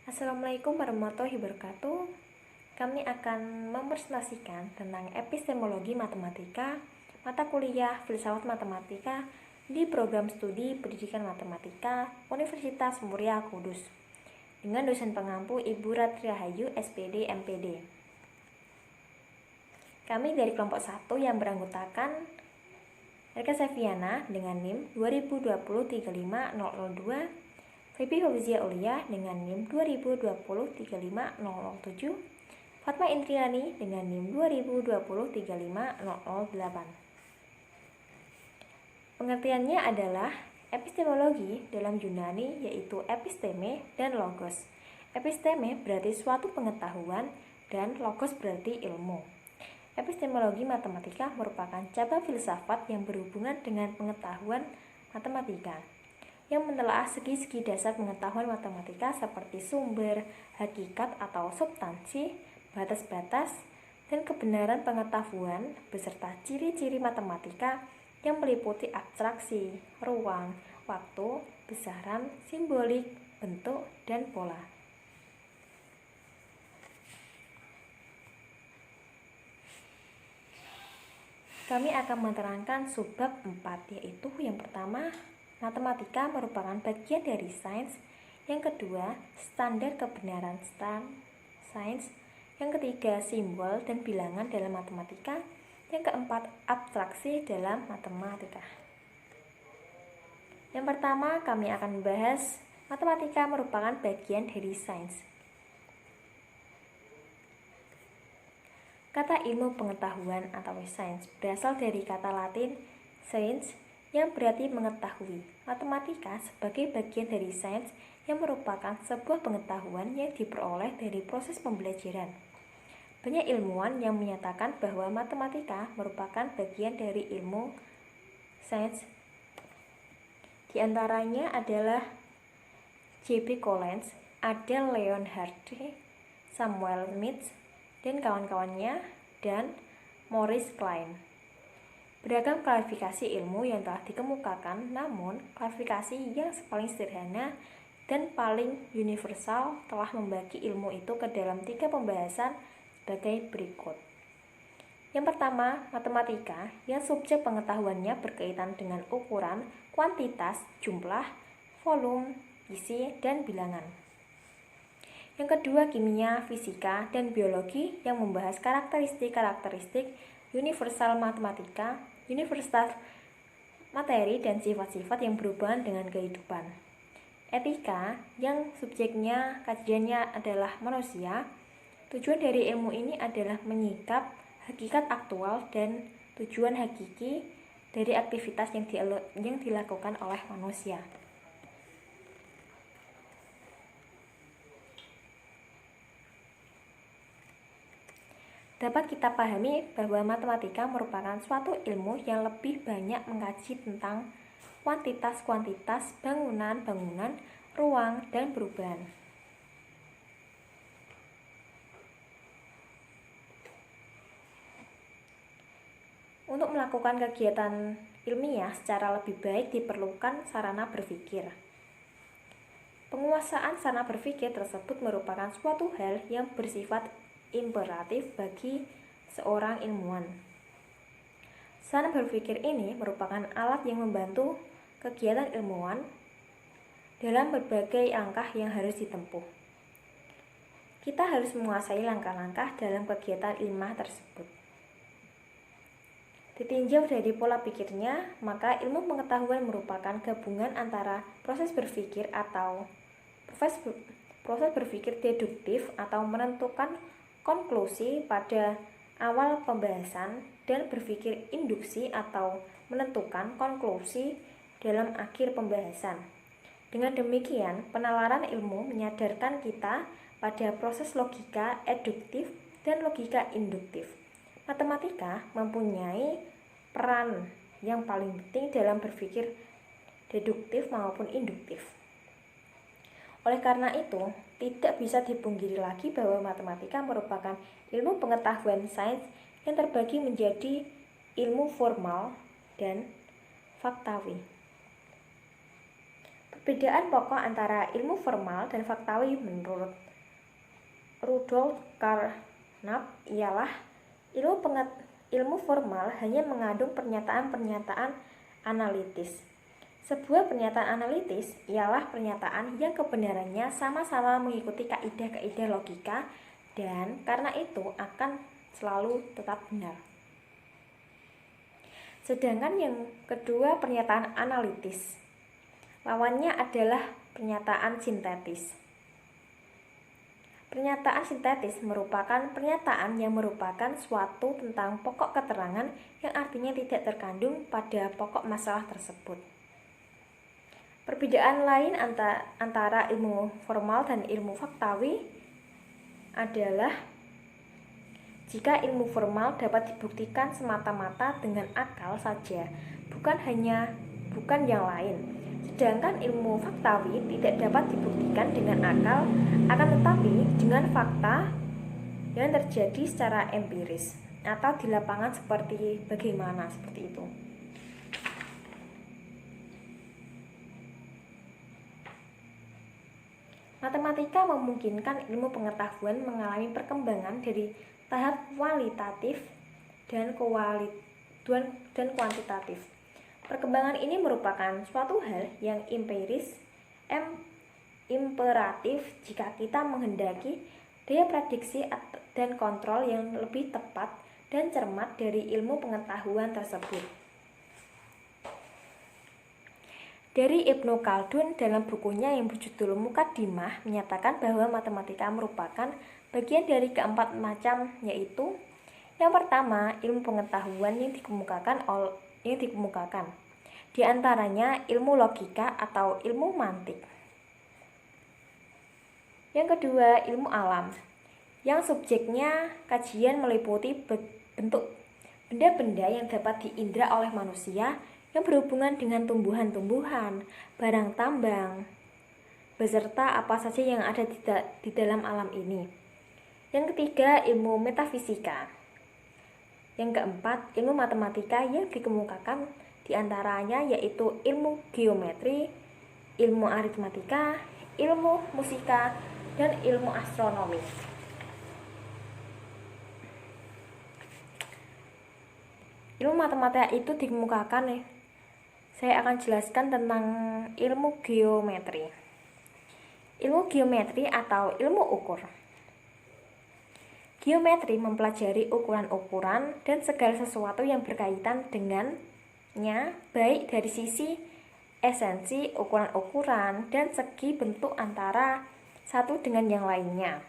Assalamualaikum warahmatullahi wabarakatuh. Kami akan mempresentasikan tentang epistemologi matematika, mata kuliah filsafat matematika di program studi pendidikan matematika Universitas Muria Kudus dengan dosen pengampu Ibu Ratri Rahayu, SPD, MPD. Kami dari kelompok 1 yang beranggotakan Erika Seviana dengan NIM 2020-35002, Febi Fauzia Ulia dengan NIM 2020-35007, Fatma Intriani dengan NIM 2020-35008. Pengertiannya adalah epistemologi dalam Yunani yaitu episteme dan logos. Episteme berarti suatu pengetahuan dan logos berarti ilmu. Epistemologi matematika merupakan cabang filsafat yang berhubungan dengan pengetahuan matematika, yang menelaah segi-segi dasar pengetahuan matematika seperti sumber, hakikat atau substansi, batas-batas, dan kebenaran pengetahuan beserta ciri-ciri matematika yang meliputi abstraksi, ruang, waktu, besaran, simbolik, bentuk, dan pola. Kami akan menerangkan subbab 4, yaitu yang pertama, matematika merupakan bagian dari sains. Yang kedua, standar kebenaran sains. Yang ketiga, simbol dan bilangan dalam matematika. Yang keempat, abstraksi dalam matematika. Yang pertama, kami akan membahas matematika merupakan bagian dari sains. Kata ilmu pengetahuan atau sains berasal dari kata Latin sciens yang berarti mengetahui. Matematika sebagai bagian dari sains yang merupakan sebuah pengetahuan yang diperoleh dari proses pembelajaran. Banyak ilmuwan yang menyatakan bahwa matematika merupakan bagian dari ilmu sains. Di antaranya adalah J.B. Collins, Adele Leonhardt, Samuel Smith, dan kawan-kawannya, dan Maurice Klein. Beragam klasifikasi ilmu yang telah dikemukakan, namun klasifikasi yang paling sederhana dan paling universal telah membagi ilmu itu ke dalam 3 pembahasan sebagai berikut. Yang pertama, matematika yang subjek pengetahuannya berkaitan dengan ukuran, kuantitas, jumlah, volume, isi, dan bilangan. Yang kedua, kimia, fisika, dan biologi yang membahas karakteristik universal matematika, universal materi, dan sifat-sifat yang berhubungan dengan kehidupan. Etika yang subjeknya kajiannya adalah manusia. Tujuan dari ilmu ini adalah menyikap hakikat aktual dan tujuan hakiki dari aktivitas yang dilakukan oleh manusia. Dapat kita pahami bahwa matematika merupakan suatu ilmu yang lebih banyak mengkaji tentang kuantitas-kuantitas, bangunan-bangunan, ruang, dan perubahan. Untuk melakukan kegiatan ilmiah secara lebih baik diperlukan sarana berpikir. Penguasaan sarana berpikir tersebut merupakan suatu hal yang bersifat imperatif bagi seorang ilmuwan. Sarana berpikir ini merupakan alat yang membantu kegiatan ilmuwan dalam berbagai langkah yang harus ditempuh. Kita harus menguasai langkah-langkah dalam kegiatan ilmiah tersebut. Ditinjau dari pola pikirnya, maka ilmu pengetahuan merupakan gabungan antara proses berpikir atau proses berpikir deduktif atau menentukan konklusi pada awal pembahasan dan berpikir induksi atau menentukan konklusi dalam akhir pembahasan. Dengan demikian, penalaran ilmu menyadarkan kita pada proses logika deduktif dan logika induktif. Matematika mempunyai peran yang paling penting dalam berpikir deduktif maupun induktif. Oleh karena itu, tidak bisa dipungkiri lagi bahwa matematika merupakan ilmu pengetahuan sains yang terbagi menjadi ilmu formal dan faktawi. Perbedaan pokok antara ilmu formal dan faktawi menurut Rudolf Carnap ialah ilmu formal hanya mengandung pernyataan-pernyataan analitis. Sebuah pernyataan analitis ialah pernyataan yang kebenarannya sama-sama mengikuti kaidah-kaidah logika dan karena itu akan selalu tetap benar. Sedangkan yang kedua pernyataan analitis, lawannya adalah pernyataan sintetis. Pernyataan sintetis merupakan pernyataan yang merupakan suatu tentang pokok keterangan yang artinya tidak terkandung pada pokok masalah tersebut. Perbedaan lain antara ilmu formal dan ilmu faktawi adalah jika ilmu formal dapat dibuktikan semata-mata dengan akal saja, bukan yang lain. Sedangkan ilmu faktawi tidak dapat dibuktikan dengan akal, akan tetapi dengan fakta yang terjadi secara empiris atau di lapangan seperti itu. Matematika memungkinkan ilmu pengetahuan mengalami perkembangan dari tahap kualitatif dan kuantitatif. Perkembangan ini merupakan suatu hal yang imperatif jika kita menghendaki daya prediksi dan kontrol yang lebih tepat dan cermat dari ilmu pengetahuan tersebut. Dari Ibnu Khaldun dalam bukunya yang berjudul Muqaddimah menyatakan bahwa matematika merupakan bagian dari keempat macam, yaitu yang pertama ilmu pengetahuan yang dikemukakan. Di antaranya ilmu logika atau ilmu mantik. Yang kedua ilmu alam, yang subjeknya kajian meliputi bentuk benda-benda yang dapat diindra oleh manusia yang berhubungan dengan tumbuhan-tumbuhan, barang tambang, beserta apa saja yang ada di dalam alam ini. Yang ketiga, ilmu metafisika. Yang keempat, ilmu matematika yang dikemukakan diantaranya yaitu ilmu geometri, ilmu aritmatika, ilmu musika, dan ilmu astronomi. Ilmu matematika itu dikemukakan saya akan jelaskan tentang ilmu geometri. Ilmu geometri atau ilmu ukur. Geometri mempelajari ukuran-ukuran dan segala sesuatu yang berkaitan dengannya, baik dari sisi esensi ukuran-ukuran dan segi bentuk antara satu dengan yang lainnya.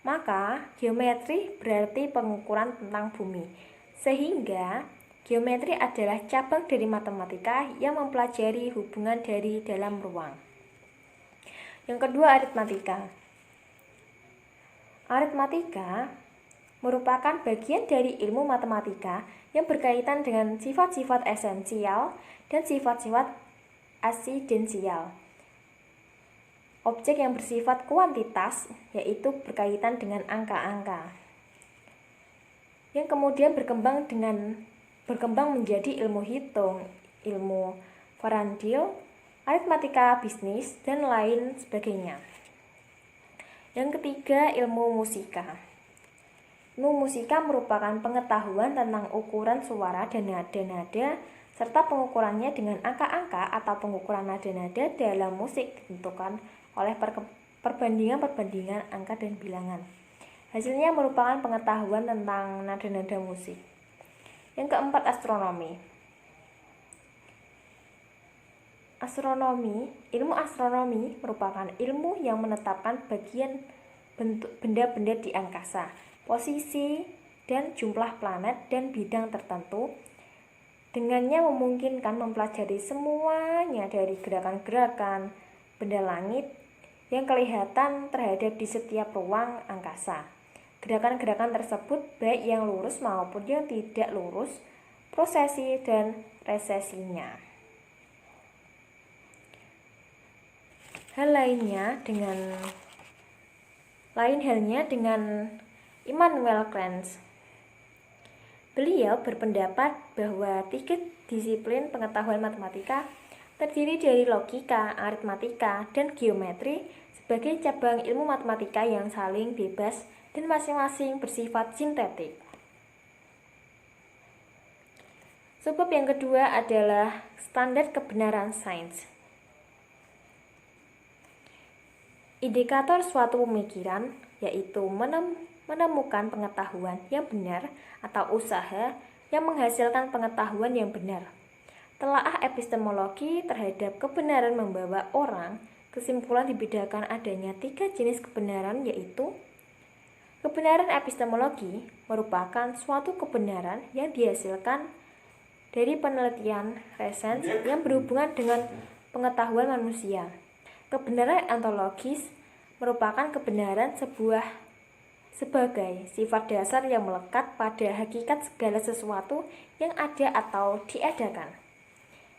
Maka, geometri berarti pengukuran tentang bumi, sehingga geometri adalah cabang dari matematika yang mempelajari hubungan dari dalam ruang. Yang kedua, aritmatika. Aritmatika merupakan bagian dari ilmu matematika yang berkaitan dengan sifat-sifat esensial dan sifat-sifat asidensial. Objek yang bersifat kuantitas, yaitu berkaitan dengan angka-angka, yang kemudian berkembang menjadi ilmu hitung, ilmu Farandil, aritmatika bisnis, dan lain sebagainya. Yang ketiga, ilmu musika. Ilmu musika merupakan pengetahuan tentang ukuran suara dan nada-nada, serta pengukurannya dengan angka-angka atau pengukuran nada-nada dalam musik ditentukan oleh perbandingan-perbandingan angka dan bilangan. Hasilnya merupakan pengetahuan tentang nada-nada musik. Yang keempat, astronomi. Ilmu astronomi merupakan ilmu yang menetapkan bagian bentuk benda-benda di angkasa, posisi dan jumlah planet dan bidang tertentu. Dengannya memungkinkan mempelajari semuanya dari gerakan-gerakan benda langit yang kelihatan terhadap di setiap ruang angkasa. Gerakan-gerakan tersebut baik yang lurus maupun yang tidak lurus, prosesi dan resesinya. Lain halnya dengan Immanuel Kant. Beliau berpendapat bahwa 3 disiplin pengetahuan matematika terdiri dari logika, aritmatika, dan geometri sebagai cabang ilmu matematika yang saling bebas dan masing-masing bersifat sintetik. Sebab yang kedua adalah standar kebenaran sains. Indikator suatu pemikiran yaitu menemukan pengetahuan yang benar atau usaha yang menghasilkan pengetahuan yang benar. Telaah epistemologi terhadap kebenaran membawa orang kesimpulan dibedakan adanya 3 jenis kebenaran, yaitu kebenaran epistemologi merupakan suatu kebenaran yang dihasilkan dari penelitian resens yang berhubungan dengan pengetahuan manusia. Kebenaran ontologis merupakan kebenaran sebagai sifat dasar yang melekat pada hakikat segala sesuatu yang ada atau diadakan.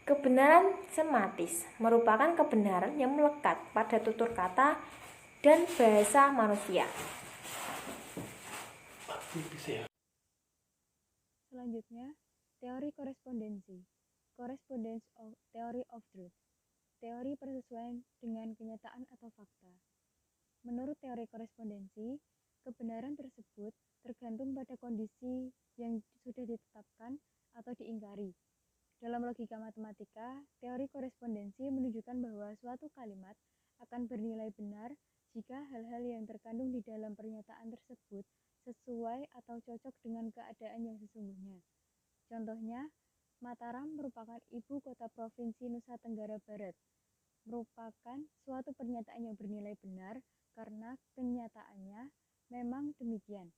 Kebenaran sematis merupakan kebenaran yang melekat pada tutur kata dan bahasa manusia. Selanjutnya, teori korespondensi, correspondence of theory of truth, teori persesuaian dengan kenyataan atau fakta. Menurut teori korespondensi, kebenaran tersebut tergantung pada kondisi yang sudah ditetapkan atau diingkari. Dalam logika matematika, teori korespondensi menunjukkan bahwa suatu kalimat akan bernilai benar jika hal-hal yang terkandung di dalam pernyataan tersebut sesuai atau cocok dengan keadaan yang sesungguhnya. Contohnya, Mataram merupakan ibu kota provinsi Nusa Tenggara Barat. Merupakan suatu pernyataan yang bernilai benar karena kenyataannya memang demikian,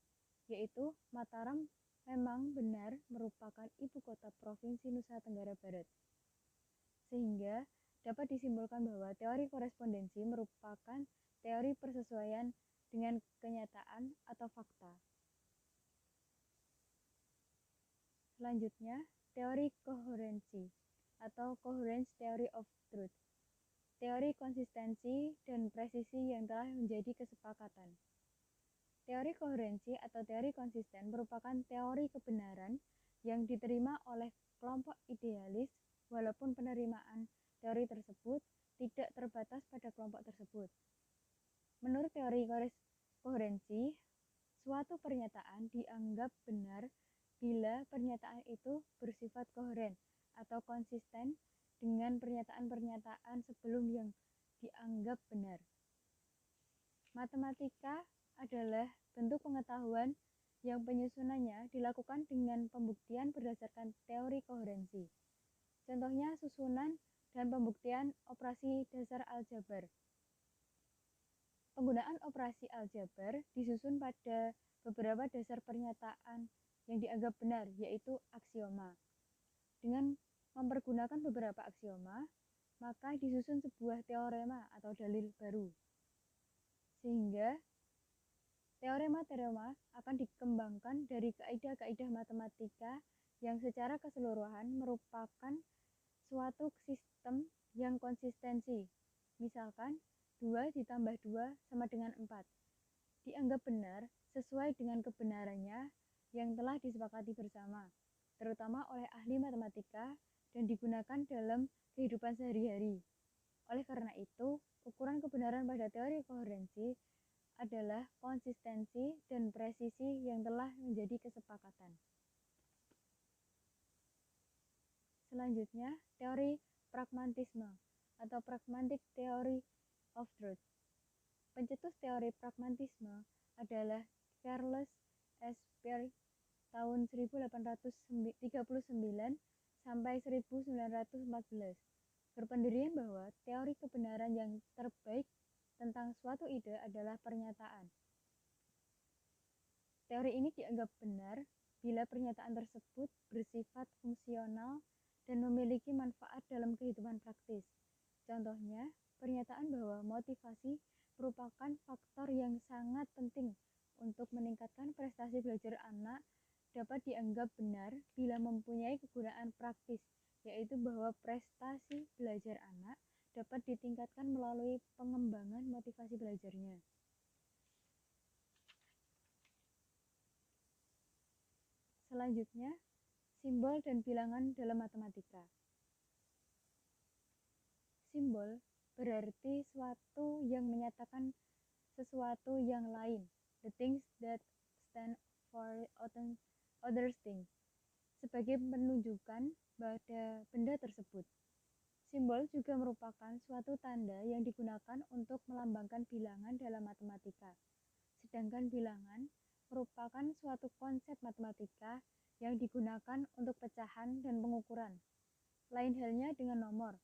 yaitu Mataram memang benar merupakan ibu kota provinsi Nusa Tenggara Barat. Sehingga dapat disimpulkan bahwa teori korespondensi merupakan teori persesuaian dengan kenyataan atau fakta. Selanjutnya, teori koherensi atau coherence theory of truth. Teori konsistensi dan presisi yang telah menjadi kesepakatan. Teori koherensi atau teori konsisten merupakan teori kebenaran yang diterima oleh kelompok idealis, walaupun penerimaan teori tersebut tidak terbatas pada kelompok tersebut. Menurut teori koherensi, suatu pernyataan dianggap benar bila pernyataan itu bersifat koheren atau konsisten dengan pernyataan-pernyataan sebelum yang dianggap benar. Matematika adalah bentuk pengetahuan yang penyusunannya dilakukan dengan pembuktian berdasarkan teori koherensi. Contohnya susunan dan pembuktian operasi dasar aljabar. Penggunaan operasi aljabar disusun pada beberapa dasar pernyataan yang dianggap benar, yaitu aksioma. Dengan mempergunakan beberapa aksioma, maka disusun sebuah teorema atau dalil baru. Sehingga teorema-teorema akan dikembangkan dari kaidah-kaidah matematika yang secara keseluruhan merupakan suatu sistem yang konsistensi. Misalkan 2 ditambah 2 sama dengan 4. Dianggap benar sesuai dengan kebenarannya yang telah disepakati bersama, terutama oleh ahli matematika dan digunakan dalam kehidupan sehari-hari. Oleh karena itu, ukuran kebenaran pada teori koherensi adalah konsistensi dan presisi yang telah menjadi kesepakatan. Selanjutnya, teori pragmatisme atau pragmatic theory of truth. Pencetus teori pragmatisme adalah Charles S. Peirce tahun 1839 sampai 1914. Berpendirian bahwa teori kebenaran yang terbaik tentang suatu ide adalah pernyataan. Teori ini dianggap benar bila pernyataan tersebut bersifat fungsional dan memiliki manfaat dalam kehidupan praktis. Contohnya, pernyataan bahwa motivasi merupakan faktor yang sangat penting untuk meningkatkan prestasi belajar anak dapat dianggap benar bila mempunyai kegunaan praktis, yaitu bahwa prestasi belajar anak dapat ditingkatkan melalui pengembangan motivasi belajarnya. Selanjutnya, simbol dan bilangan dalam matematika. Simbol berarti suatu yang menyatakan sesuatu yang lain, the things that stand for other things, sebagai penunjukan pada benda tersebut. Simbol juga merupakan suatu tanda yang digunakan untuk melambangkan bilangan dalam matematika. Sedangkan bilangan merupakan suatu konsep matematika yang digunakan untuk pecahan dan pengukuran. Lain halnya dengan nomor.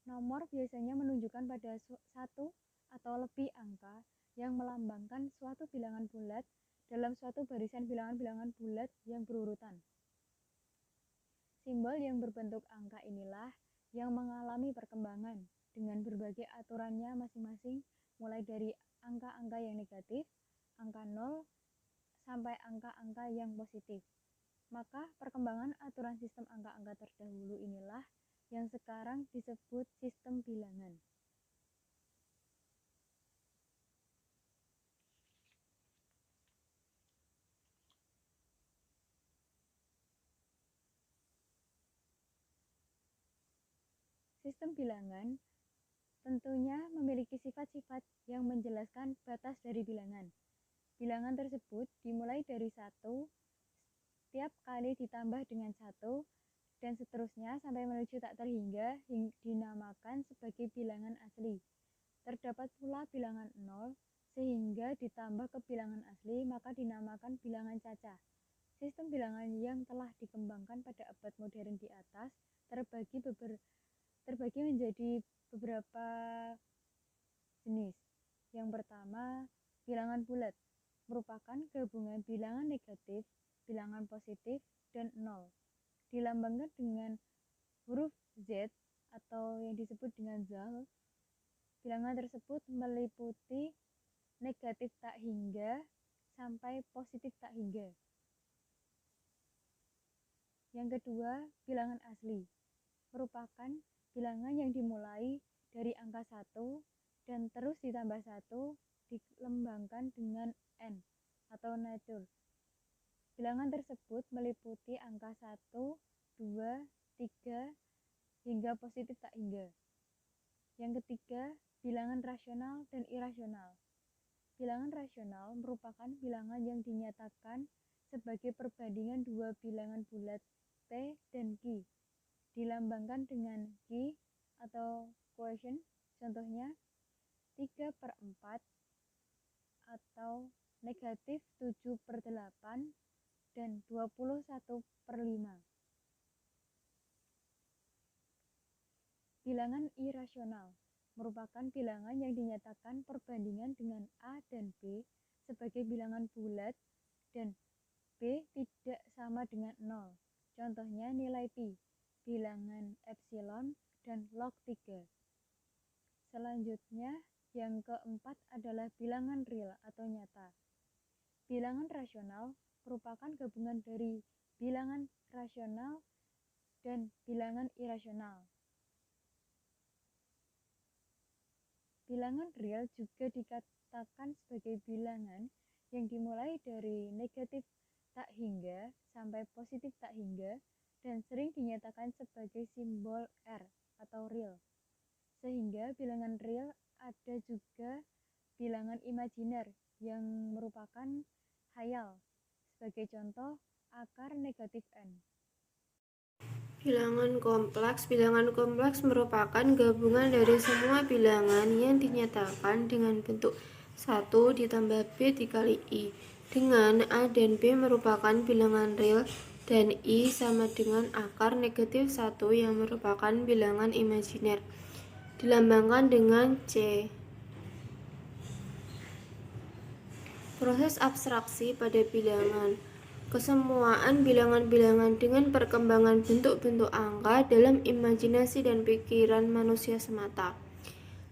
Nomor biasanya menunjukkan pada satu atau lebih angka yang melambangkan suatu bilangan bulat dalam suatu barisan bilangan-bilangan bulat yang berurutan. Simbol yang berbentuk angka inilah yang mengalami perkembangan dengan berbagai aturannya masing-masing, mulai dari angka-angka yang negatif, angka 0, sampai angka-angka yang positif. Maka perkembangan aturan sistem angka-angka terdahulu inilah yang sekarang disebut sistem bilangan. Sistem bilangan tentunya memiliki sifat-sifat yang menjelaskan batas dari bilangan. Bilangan tersebut dimulai dari 1, setiap kali ditambah dengan 1, dan seterusnya sampai menuju tak terhingga dinamakan sebagai bilangan asli. Terdapat pula bilangan 0, sehingga ditambah ke bilangan asli maka dinamakan bilangan cacah. Sistem bilangan yang telah dikembangkan pada abad modern di atas terbagi menjadi beberapa jenis. Yang pertama, bilangan bulat merupakan gabungan bilangan negatif, bilangan positif, dan 0. Dilambangkan dengan huruf Z atau yang disebut dengan zal. Bilangan tersebut meliputi negatif tak hingga sampai positif tak hingga. Yang kedua, bilangan asli merupakan bilangan yang dimulai dari angka 1 dan terus ditambah 1 dilambangkan dengan n atau nature. Bilangan tersebut meliputi angka 1, 2, 3 hingga positif tak hingga. Yang ketiga, bilangan rasional dan irasional. Bilangan rasional merupakan bilangan yang dinyatakan sebagai perbandingan dua bilangan bulat P dan Q. Dilambangkan dengan Q atau quotient, contohnya 3/4 atau negatif 7/8 dan 21/5. Bilangan irasional merupakan bilangan yang dinyatakan perbandingan dengan A dan B sebagai bilangan bulat dan B tidak sama dengan 0. Contohnya nilai pi, bilangan epsilon, dan log 3. Selanjutnya, yang keempat adalah bilangan real atau nyata. Bilangan rasional merupakan gabungan dari bilangan rasional dan bilangan irasional. Bilangan real juga dikatakan sebagai bilangan yang dimulai dari negatif tak hingga sampai positif tak hingga dan sering dinyatakan sebagai simbol R atau real. Sehingga bilangan real ada juga bilangan imajiner yang merupakan khayal. Sebagai contoh, akar negatif N. Bilangan kompleks merupakan gabungan dari semua bilangan yang dinyatakan dengan bentuk 1 ditambah B dikali I, dengan A dan B merupakan bilangan real dan I sama dengan akar negatif 1 yang merupakan bilangan imajiner, dilambangkan dengan C. Proses abstraksi pada bilangan. Kesemuaan bilangan-bilangan dengan perkembangan bentuk-bentuk angka dalam imajinasi dan pikiran manusia semata.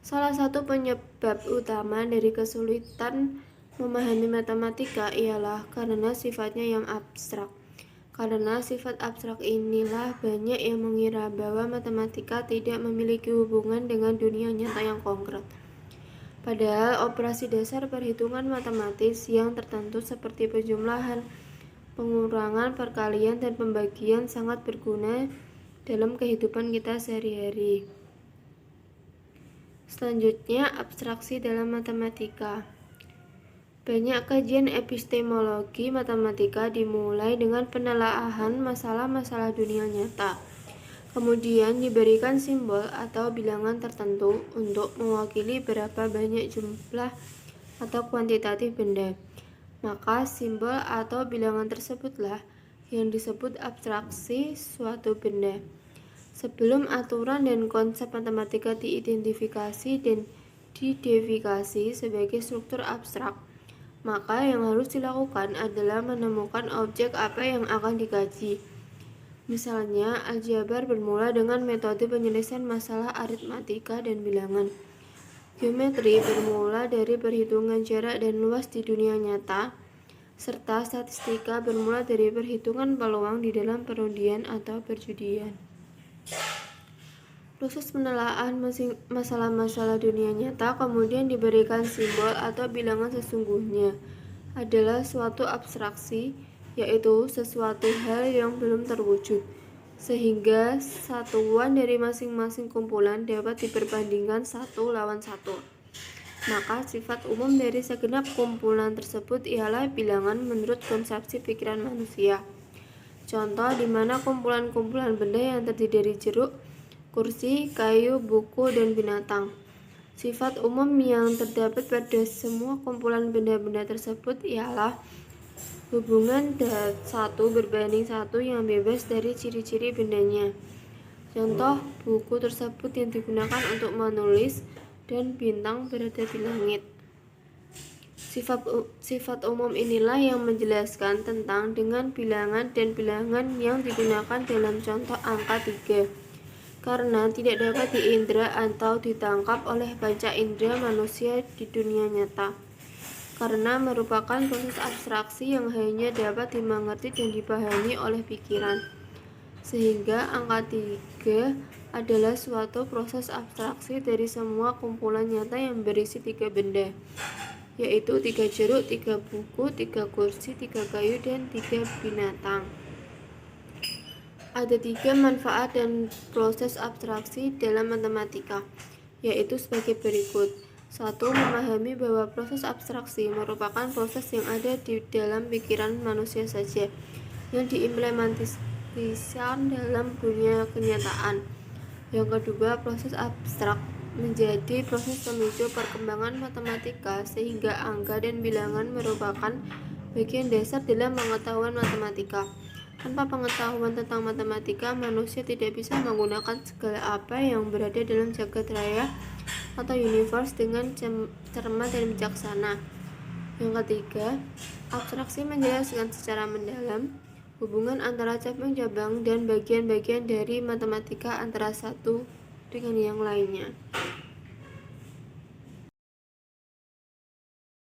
Salah satu penyebab utama dari kesulitan memahami matematika ialah karena sifatnya yang abstrak. Karena sifat abstrak inilah banyak yang mengira bahwa matematika tidak memiliki hubungan dengan dunia nyata yang konkret. Padahal operasi dasar perhitungan matematis yang tertentu seperti penjumlahan, pengurangan, perkalian, dan pembagian sangat berguna dalam kehidupan kita sehari-hari. Selanjutnya, abstraksi dalam matematika. Banyak kajian epistemologi matematika dimulai dengan penelaahan masalah-masalah dunia nyata. Kemudian diberikan simbol atau bilangan tertentu untuk mewakili berapa banyak jumlah atau kuantitatif benda. Maka simbol atau bilangan tersebutlah yang disebut abstraksi suatu benda. Sebelum aturan dan konsep matematika diidentifikasi dan diderifikasi sebagai struktur abstrak, maka yang harus dilakukan adalah menemukan objek apa yang akan dikaji. Misalnya, aljabar bermula dengan metode penyelesaian masalah aritmatika dan bilangan. Geometri bermula dari perhitungan jarak dan luas di dunia nyata, serta statistika bermula dari perhitungan peluang di dalam perundian atau perjudian. Proses penelaahan masalah-masalah dunia nyata kemudian diberikan simbol atau bilangan sesungguhnya adalah suatu abstraksi, yaitu sesuatu hal yang belum terwujud, sehingga satuan dari masing-masing kumpulan dapat diperbandingkan satu lawan satu. Maka sifat umum dari segenap kumpulan tersebut ialah bilangan menurut konsepsi pikiran manusia. Contoh di mana kumpulan-kumpulan benda yang terdiri dari jeruk, kursi, kayu, buku, dan binatang. Sifat umum yang terdapat pada semua kumpulan benda-benda tersebut ialah hubungan satu berbanding satu yang bebas dari ciri-ciri bendanya. Contoh buku tersebut yang digunakan untuk menulis dan bintang berada di langit. Sifat umum inilah yang menjelaskan tentang dengan bilangan dan bilangan yang digunakan dalam contoh angka 3, karena tidak dapat diindra atau ditangkap oleh panca indera manusia di dunia nyata, karena merupakan proses abstraksi yang hanya dapat dimengerti dan dipahami oleh pikiran. Sehingga angka 3 adalah suatu proses abstraksi dari semua kumpulan nyata yang berisi 3 benda, yaitu 3 jeruk, 3 buku, 3 kursi, 3 kayu, dan 3 binatang. Ada 3 manfaat dan proses abstraksi dalam matematika, yaitu sebagai berikut. 1. Memahami bahwa proses abstraksi merupakan proses yang ada di dalam pikiran manusia saja, yang diimplementasikan dalam dunia kenyataan. Yang kedua, proses abstrak menjadi proses pemicu perkembangan matematika, sehingga angka dan bilangan merupakan bagian dasar dalam pengetahuan matematika. Tanpa pengetahuan tentang matematika, manusia tidak bisa menggunakan segala apa yang berada dalam jagat raya atau universe dengan cermat dan bijaksana. Yang ketiga, abstraksi menjelaskan secara mendalam hubungan antara cabang-cabang dan bagian-bagian dari matematika antara satu dengan yang lainnya.